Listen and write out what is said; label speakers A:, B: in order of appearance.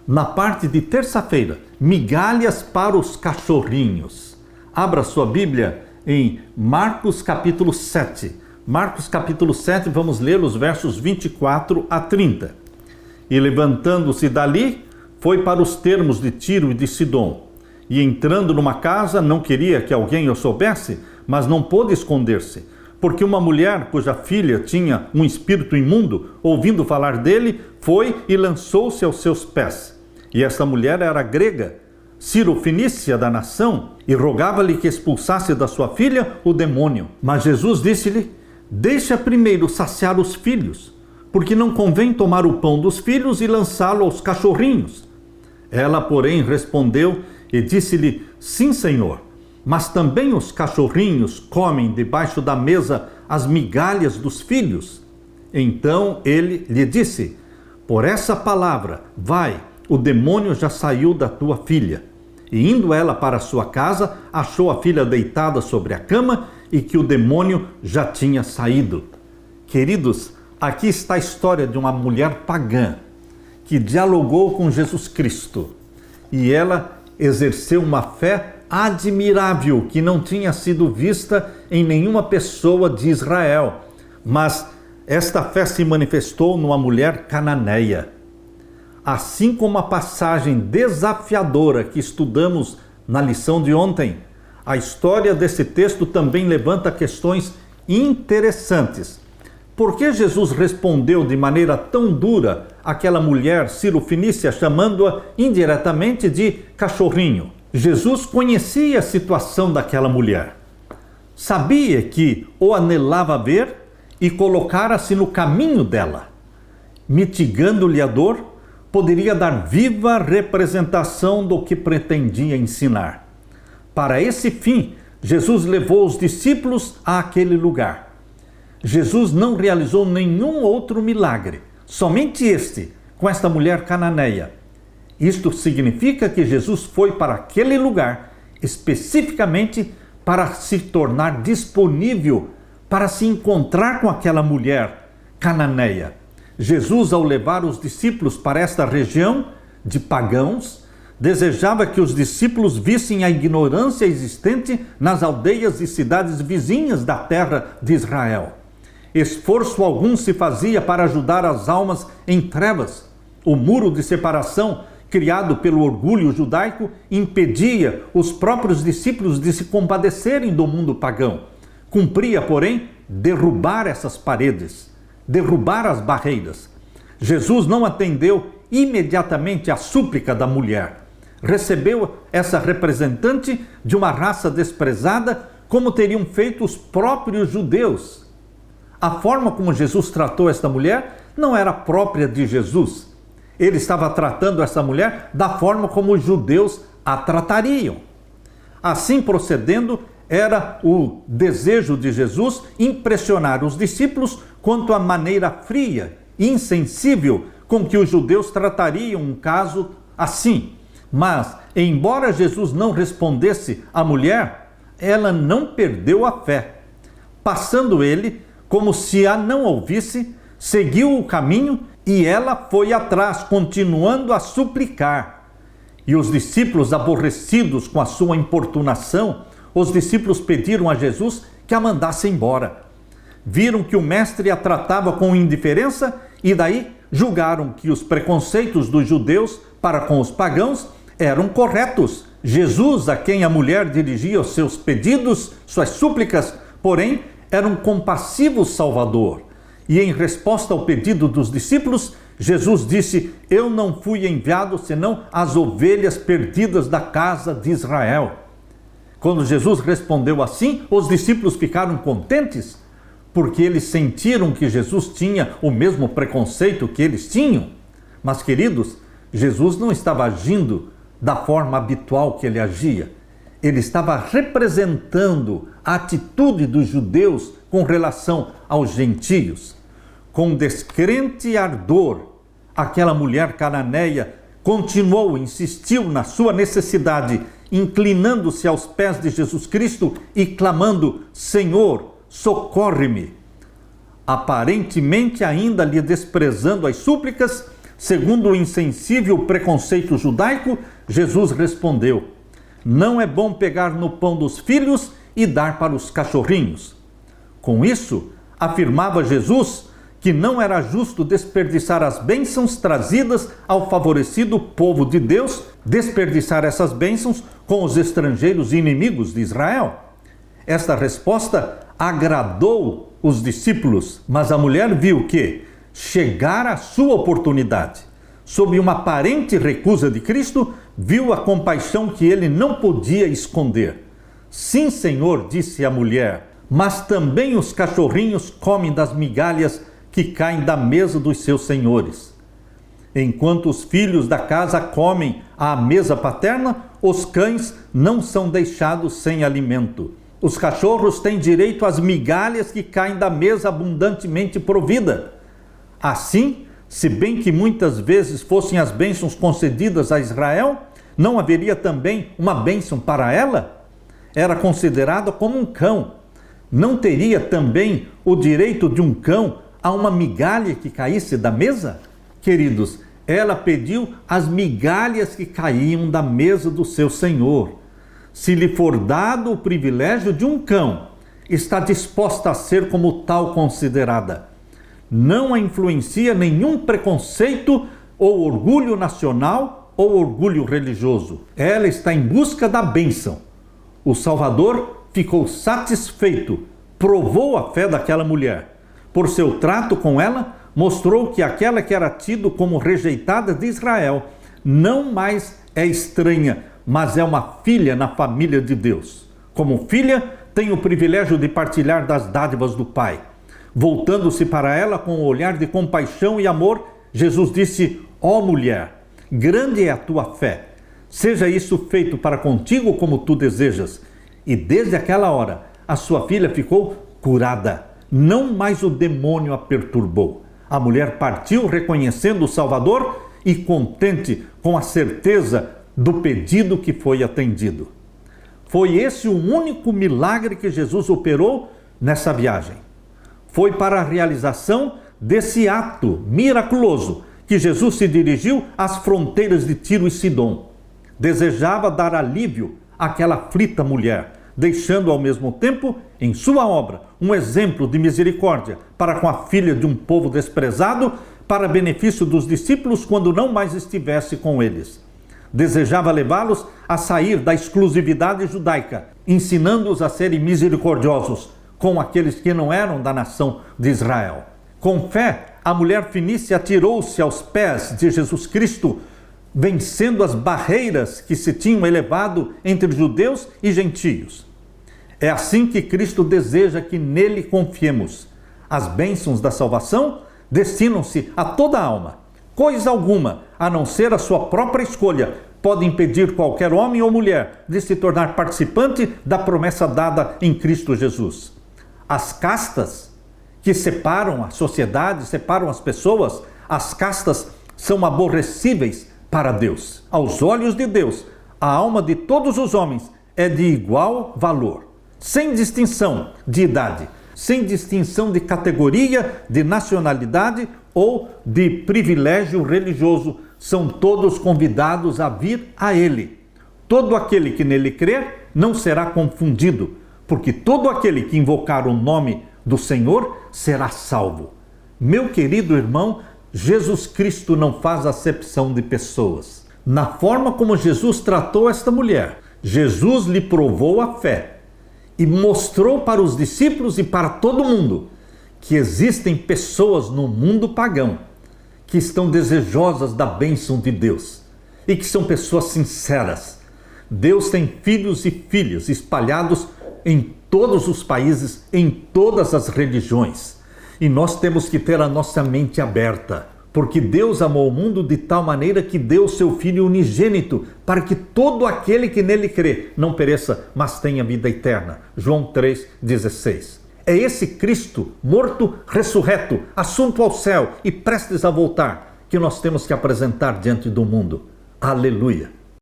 A: na parte de terça-feira, migalhas para os cachorrinhos. Abra sua Bíblia em Marcos capítulo 7. Marcos capítulo 7, vamos ler os versos 24 a 30. E levantando-se dali, foi para os termos de Tiro e de Sidom. E entrando numa casa, não queria que alguém o soubesse, mas não pôde esconder-se, porque uma mulher cuja filha tinha um espírito imundo, ouvindo falar dele, foi e lançou-se aos seus pés. E esta mulher era grega, Cirofenícia da nação, e rogava-lhe que expulsasse da sua filha o demônio. Mas Jesus disse-lhe: deixa primeiro saciar os filhos, porque não convém tomar o pão dos filhos e lançá-lo aos cachorrinhos. Ela, porém, respondeu e disse-lhe: sim, Senhor, mas também os cachorrinhos comem debaixo da mesa as migalhas dos filhos. Então ele lhe disse: por essa palavra, vai, o demônio já saiu da tua filha. E indo ela para sua casa, achou a filha deitada sobre a cama e que o demônio já tinha saído. Queridos, aqui está a história de uma mulher pagã que dialogou com Jesus Cristo. E ela exerceu uma fé admirável que não tinha sido vista em nenhuma pessoa de Israel. Mas esta fé se manifestou numa mulher cananeia. Assim como a passagem desafiadora que estudamos na lição de ontem, a história desse texto também levanta questões interessantes. Por que Jesus respondeu de maneira tão dura àquela mulher cirofenícia, chamando-a indiretamente de cachorrinho? Jesus conhecia a situação daquela mulher. Sabia que o anelava ver e colocara-se no caminho dela. Mitigando-lhe a dor, poderia dar viva representação do que pretendia ensinar. Para esse fim, Jesus levou os discípulos àquele lugar. Jesus não realizou nenhum outro milagre, somente este, com esta mulher cananeia. Isto significa que Jesus foi para aquele lugar especificamente para se tornar disponível, para se encontrar com aquela mulher cananeia. Jesus, ao levar os discípulos para esta região de pagãos, desejava que os discípulos vissem a ignorância existente nas aldeias e cidades vizinhas da terra de Israel. Esforço algum se fazia para ajudar as almas em trevas. O muro de separação, criado pelo orgulho judaico, impedia os próprios discípulos de se compadecerem do mundo pagão. Cumpria, porém, derrubar essas paredes, derrubar as barreiras. Jesus não atendeu imediatamente à súplica da mulher. Recebeu essa representante de uma raça desprezada, como teriam feito os próprios judeus. A forma como Jesus tratou esta mulher não era própria de Jesus. Ele estava tratando essa mulher da forma como os judeus a tratariam. Assim procedendo, era o desejo de Jesus impressionar os discípulos quanto à maneira fria e insensível com que os judeus tratariam um caso assim. Mas, embora Jesus não respondesse à mulher, ela não perdeu a fé. Passando ele, como se a não ouvisse, seguiu o caminho e ela foi atrás, continuando a suplicar. E os discípulos, aborrecidos com a sua importunação, os discípulos pediram a Jesus que a mandasse embora. Viram que o mestre a tratava com indiferença e daí julgaram que os preconceitos dos judeus para com os pagãos eram corretos. Jesus, a quem a mulher dirigia os seus pedidos, suas súplicas, porém, era um compassivo Salvador. E em resposta ao pedido dos discípulos, Jesus disse: eu não fui enviado senão as ovelhas perdidas da casa de Israel. Quando Jesus respondeu assim, os discípulos ficaram contentes, porque eles sentiram que Jesus tinha o mesmo preconceito que eles tinham. Mas, queridos, Jesus não estava agindo da forma habitual que ele agia. Ele estava representando a atitude dos judeus com relação aos gentios. Com descrente ardor, aquela mulher cananeia continuou, insistiu na sua necessidade, inclinando-se aos pés de Jesus Cristo e clamando: Senhor, socorre-me. Aparentemente ainda lhe desprezando as súplicas, segundo o insensível preconceito judaico, Jesus respondeu: não é bom pegar no pão dos filhos e dar para os cachorrinhos. Com isso, afirmava Jesus que não era justo desperdiçar as bênçãos trazidas ao favorecido povo de Deus, desperdiçar essas bênçãos com os estrangeiros inimigos de Israel. Esta resposta agradou os discípulos, mas a mulher viu que chegara a sua oportunidade. Sob uma aparente recusa de Cristo, viu a compaixão que ele não podia esconder. Sim, Senhor, disse a mulher, mas também os cachorrinhos comem das migalhas que caem da mesa dos seus senhores. Enquanto os filhos da casa comem à mesa paterna, os cães não são deixados sem alimento. Os cachorros têm direito às migalhas que caem da mesa abundantemente provida. Assim, se bem que muitas vezes fossem as bênçãos concedidas a Israel, não haveria também uma bênção para ela? Era considerada como um cão. Não teria também o direito de um cão a uma migalha que caísse da mesa? Queridos, ela pediu as migalhas que caíam da mesa do seu Senhor. Se lhe for dado o privilégio de um cão, está disposta a ser como tal considerada. Não a influencia nenhum preconceito ou orgulho nacional ou orgulho religioso. Ela está em busca da bênção. O Salvador ficou satisfeito, provou a fé daquela mulher. Por seu trato com ela, mostrou que aquela que era tido como rejeitada de Israel não mais é estranha, mas é uma filha na família de Deus. Como filha, tem o privilégio de partilhar das dádivas do Pai. Voltando-se para ela com um olhar de compaixão e amor, Jesus disse: ó mulher, grande é a tua fé. Seja isso feito para contigo como tu desejas. E desde aquela hora, a sua filha ficou curada. Não mais o demônio a perturbou. A mulher partiu reconhecendo o Salvador e contente com a certeza do pedido que foi atendido. Foi esse o único milagre que Jesus operou nessa viagem. Foi para a realização desse ato miraculoso que Jesus se dirigiu às fronteiras de Tiro e Sidom. Desejava dar alívio àquela aflita mulher, deixando ao mesmo tempo em sua obra um exemplo de misericórdia para com a filha de um povo desprezado, para benefício dos discípulos quando não mais estivesse com eles. Desejava levá-los a sair da exclusividade judaica, ensinando-os a serem misericordiosos com aqueles que não eram da nação de Israel. Com fé, a mulher fenícia atirou-se aos pés de Jesus Cristo, vencendo as barreiras que se tinham elevado entre judeus e gentios. É assim que Cristo deseja que nele confiemos. As bênçãos da salvação destinam-se a toda a alma. Coisa alguma, a não ser a sua própria escolha, pode impedir qualquer homem ou mulher de se tornar participante da promessa dada em Cristo Jesus. As castas que separam a sociedade, separam as pessoas, as castas são aborrecíveis para Deus. Aos olhos de Deus, a alma de todos os homens é de igual valor, sem distinção de idade, sem distinção de categoria, de nacionalidade ou de privilégio religioso. São todos convidados a vir a Ele. Todo aquele que nele crer não será confundido, porque todo aquele que invocar o nome do Senhor será salvo. Meu querido irmão, Jesus Cristo não faz acepção de pessoas. Na forma como Jesus tratou esta mulher, Jesus lhe provou a fé e mostrou para os discípulos e para todo mundo que existem pessoas no mundo pagão que estão desejosas da bênção de Deus e que são pessoas sinceras. Deus tem filhos e filhas espalhados em todos os países, em todas as religiões. E nós temos que ter a nossa mente aberta, porque Deus amou o mundo de tal maneira que deu o seu Filho unigênito, para que todo aquele que nele crê não pereça, mas tenha vida eterna. João 3,16. É esse Cristo, morto, ressurreto, assunto ao céu e prestes a voltar, que nós temos que apresentar diante do mundo. Aleluia!